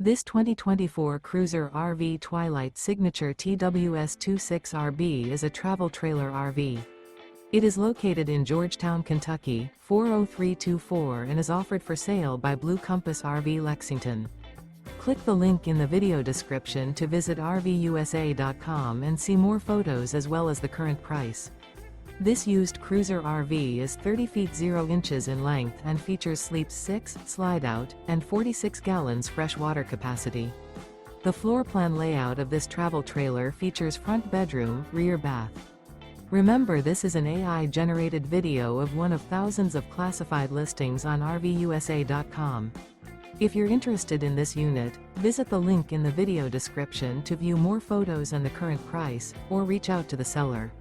This 2024 Cruiser RV Twilight Signature TWS26RB is a travel trailer RV. It is located in Georgetown, Kentucky, 40324 and is offered for sale by Blue Compass RV Lexington. Click the link in the video description to visit RVUSA.com and see more photos as well as the current price. This used cruiser RV is 30 feet 0 inches in length and features sleeps 6, slide-out, and 46 gallons fresh water capacity. The floor plan layout of this travel trailer features front bedroom, rear bath. Remember, this is an AI-generated video of one of thousands of classified listings on RVUSA.com. If you're interested in this unit, visit the link in the video description to view more photos and the current price, or reach out to the seller.